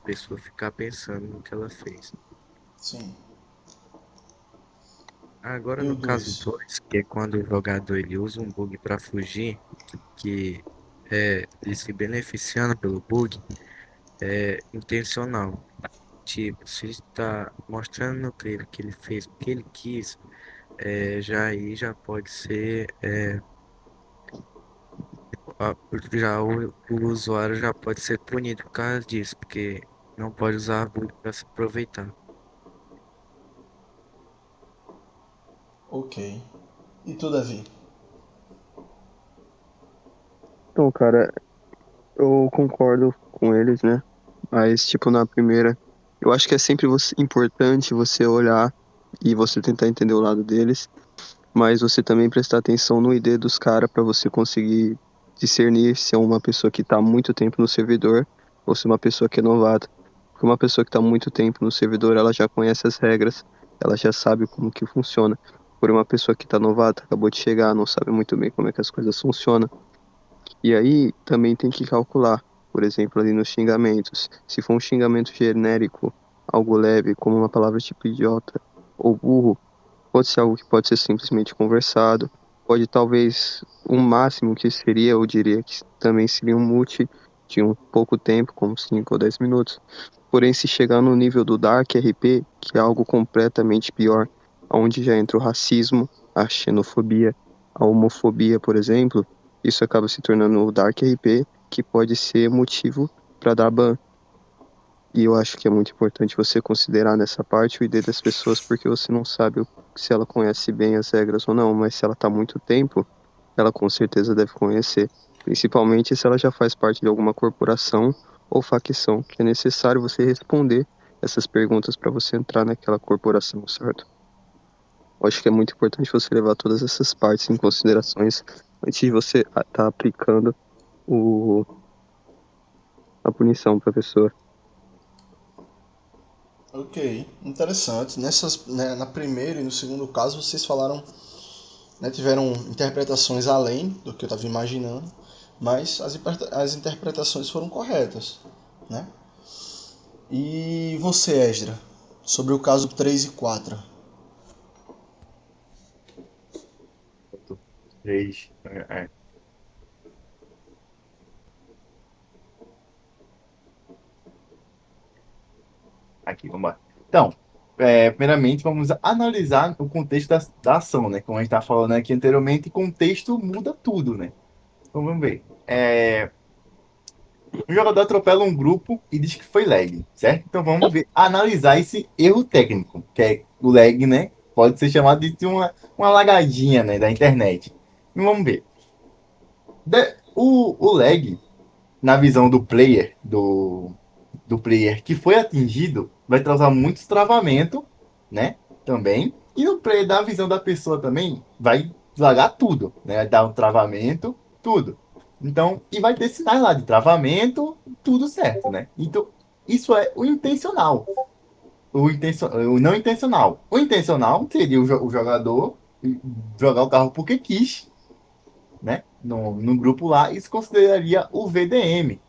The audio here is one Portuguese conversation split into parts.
pessoa ficar pensando no que ela fez. Sim. Agora, E o no caso 2? 2, que é quando o jogador ele usa um bug para fugir, que é ele se beneficiando pelo bug, é intencional. Tipo, se está mostrando no trailer que ele fez porque ele quis, já aí já pode ser, a- já o usuário já pode ser punido por causa disso, porque não pode usar bug para se aproveitar. Ok. E tu, Davi? Então, cara, eu concordo com eles, né? Mas, tipo, na primeira, eu acho que é sempre importante você olhar e você tentar entender o lado deles, mas você também prestar atenção no ID dos caras para você conseguir discernir se é uma pessoa que tá há muito tempo no servidor ou se é uma pessoa que é novata. Porque uma pessoa que tá há muito tempo no servidor, ela já conhece as regras, ela já sabe como que funciona. Por uma pessoa que tá novata, acabou de chegar, não sabe muito bem como é que as coisas funcionam. E aí também tem que calcular, por exemplo, ali nos xingamentos. Se for um xingamento genérico, algo leve, como uma palavra tipo idiota ou burro, pode ser algo que pode ser simplesmente conversado. Pode talvez o máximo que seria, eu diria que também seria um mute de um pouco tempo, como 5 ou 10 minutos. Porém, se chegar no nível do Dark RP, que é algo completamente pior, onde já entra o racismo, a xenofobia, a homofobia, por exemplo, isso acaba se tornando o Dark RP, que pode ser motivo para dar ban. E eu acho que é muito importante você considerar nessa parte o ID das pessoas, porque você não sabe se ela conhece bem as regras ou não, mas se ela está há muito tempo, ela com certeza deve conhecer. Principalmente se ela já faz parte de alguma corporação ou facção, que é necessário você responder essas perguntas para você entrar naquela corporação, certo? Eu acho que é muito importante você levar todas essas partes em considerações antes de você estar aplicando o, a punição para a pessoa. Ok, interessante. Na primeira e no segundo caso, vocês falaram, né, tiveram interpretações além do que eu estava imaginando, mas as interpretações foram corretas, né? E você, Esdra, sobre o caso 3 e 4? Três. Aqui, vamos lá. Então, primeiramente, vamos analisar o contexto da ação, né? Como a gente está falando aqui anteriormente, contexto muda tudo, né? Então, vamos ver. Um jogador atropela um grupo e diz que foi lag, certo? Então, vamos ver, analisar esse erro técnico, que é o lag, né? Pode ser chamado de uma lagadinha, né, da internet. E vamos ver. O lag, na visão do player, do player que foi atingido, vai causar muito travamento, né? Também. E no player da visão da pessoa também vai deslagar tudo, né? Vai dar um travamento, tudo. Então, e vai ter sinais lá de travamento, tudo certo, né? Então, isso é o intencional. O não intencional. O intencional seria o jogador jogar o carro porque quis, né? No grupo lá, isso consideraria o VDM.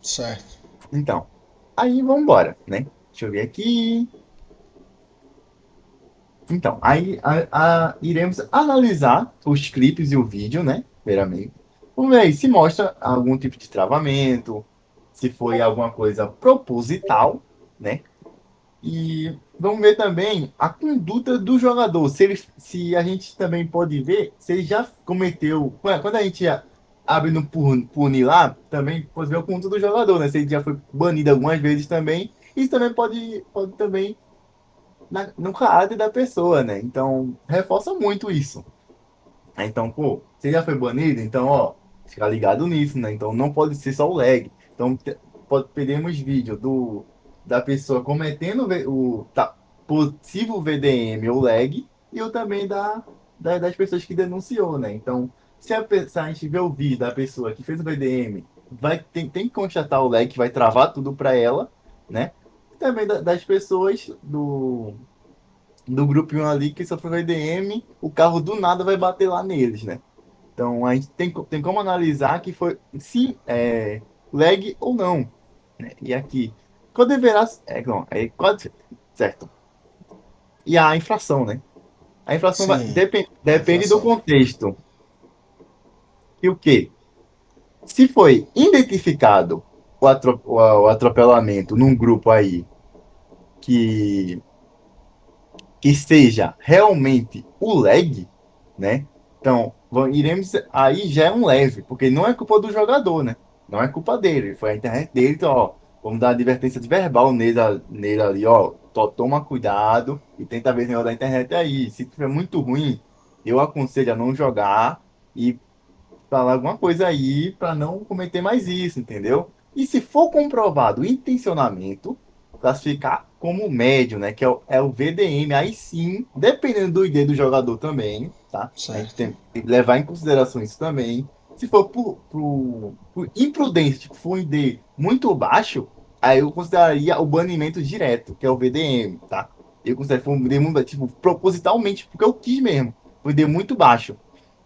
Certo. Então, aí vamos embora, né? Deixa eu ver aqui. Então, aí iremos analisar os clipes e o vídeo, né? Primeiramente. Vamos ver aí se mostra algum tipo de travamento, se foi alguma coisa proposital, né? E vamos ver também a conduta do jogador. Se a gente também pode ver se ele já cometeu. Quando a gente abre no punir lá, também pode ver a conduta do jogador, né? Se ele já foi banido algumas vezes também. Isso também pode também no caráter da pessoa, né? Então, reforça muito isso. Então, pô, você já foi banido, então, ó, fica ligado nisso, né? Então, não pode ser só o lag. Então, teremos vídeo da pessoa cometendo possível VDM ou lag e o também das pessoas que denunciou, né? Então, se a gente vê o vídeo da pessoa que fez o VDM, tem que constatar o lag, que vai travar tudo para ela, né? E também das pessoas do grupinho ali que sofreu VDM, o carro do nada vai bater lá neles, né? Então a gente tem como analisar que foi, sim, lag ou não, né? E aqui, qual deverá... não, certo. E a inflação, né? A inflação Sim, depende do inflação. contexto. E o quê? Se foi identificado o atropelamento num grupo aí que que seja realmente o lag, né? Então, iremos aí já é um leve, porque não é culpa do jogador, né? Não é culpa dele, foi a internet dele, então, ó, vamos dar advertência de verbal nele ali, ó, toma cuidado e tenta ver o negócio da internet aí. Se tiver muito ruim, eu aconselho a não jogar e falar alguma coisa aí para não cometer mais isso, entendeu? E se for comprovado o intencionamento, classificar como médio, né? Que é o VDM. Aí sim, dependendo do ID do jogador também, tá? A gente Certo. tem que levar em consideração isso também. Se for por imprudência, tipo, for um ID muito baixo, aí eu consideraria o banimento direto, que é o VDM, tá? Eu considero que foi um ID muito, tipo, propositalmente, porque eu quis mesmo. Foi um ID muito baixo.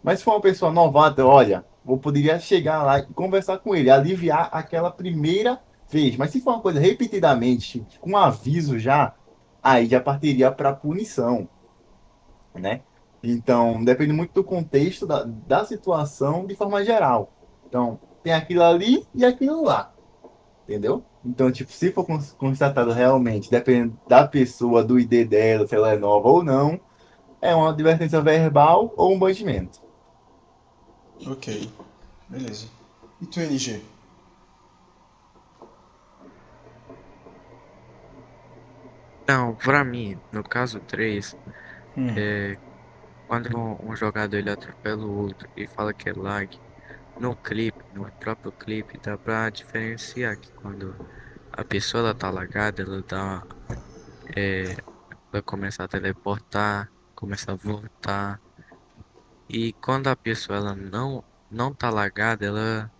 Mas se for uma pessoa novata, olha, eu poderia chegar lá e conversar com ele, aliviar aquela primeira vez. Mas se for uma coisa repetidamente, com um aviso já, aí já partiria para punição, né? Então, depende muito do contexto, da situação, de forma geral. Então, tem aquilo ali e aquilo lá, entendeu? Então, tipo, se for constatado realmente, dependendo da pessoa, do ID dela, se ela é nova ou não, é uma advertência verbal ou um banimento. Ok, beleza. E tu, NG? Então, pra mim, no caso 3 Hum, quando um jogador ele atropela o outro e fala que é lag, no clipe, no próprio clipe, dá pra diferenciar que quando a pessoa ela tá lagada, é, ela começa a teleportar, começa a voltar. E quando a pessoa ela não tá lagada, ela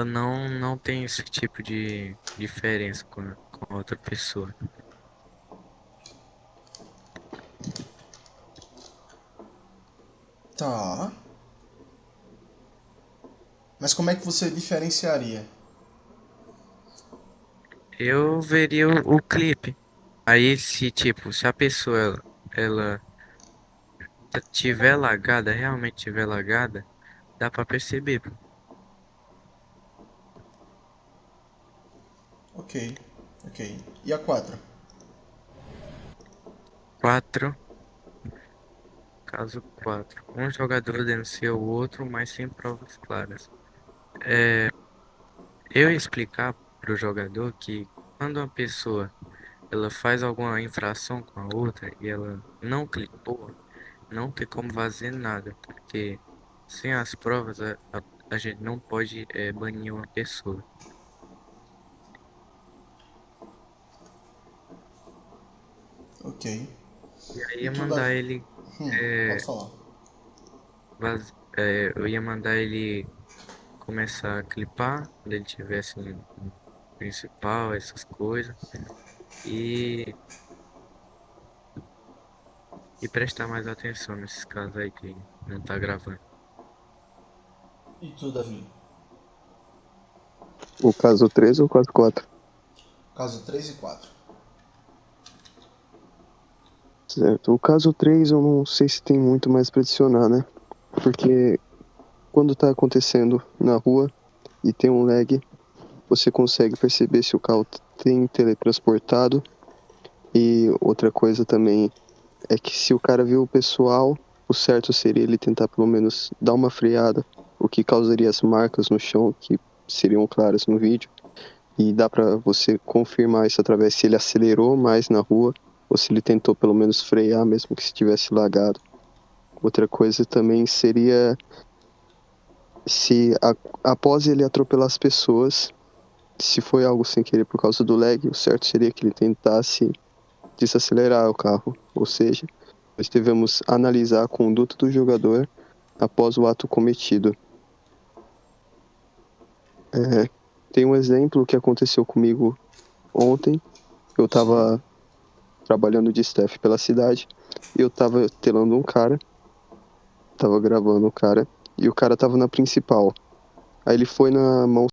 não tem esse tipo de diferença com a outra pessoa. tá. Mas como é que você diferenciaria? Eu veria o clipe. Aí se tipo, se a pessoa ela tiver lagada, realmente tiver lagada, dá pra perceber, pô. Ok, ok. E a 4? Quatro, caso quatro. Um jogador denuncia o outro, mas sem provas claras. É, eu explicar pro jogador que quando uma pessoa ela faz alguma infração com a outra e ela não clicou, não tem como fazer nada, porque sem as provas a gente não pode banir uma pessoa. Ok. E aí E ia tu, mandar Davi? ele, Pode é, falar. eu ia mandar ele começar a clipar quando ele tivesse um principal, essas coisas, e, e prestar mais atenção nesses casos aí que não tá gravando. E tu, Davi? O caso 3 ou o caso 4? Caso 3 e 4. Certo. O caso 3 eu não sei se tem muito mais pra adicionar, né? Porque quando tá acontecendo na rua e tem um lag, você consegue perceber se o carro tem teletransportado. E outra coisa também é que se o cara viu o pessoal, o certo seria ele tentar pelo menos dar uma freada, o que causaria as marcas no chão que seriam claras no vídeo. E dá pra você confirmar isso através se ele acelerou mais na rua ou se ele tentou pelo menos frear mesmo que estivesse lagado. Outra coisa também seria se após ele atropelar as pessoas, se foi algo sem querer por causa do lag, o certo seria que ele tentasse desacelerar o carro, ou seja, nós devemos analisar a conduta do jogador após o ato cometido. É, tem um exemplo que aconteceu comigo ontem. Eu Sim. estava trabalhando de staff pela cidade e eu estava telando um cara, estava gravando o cara e o cara estava na principal. Aí ele foi na mão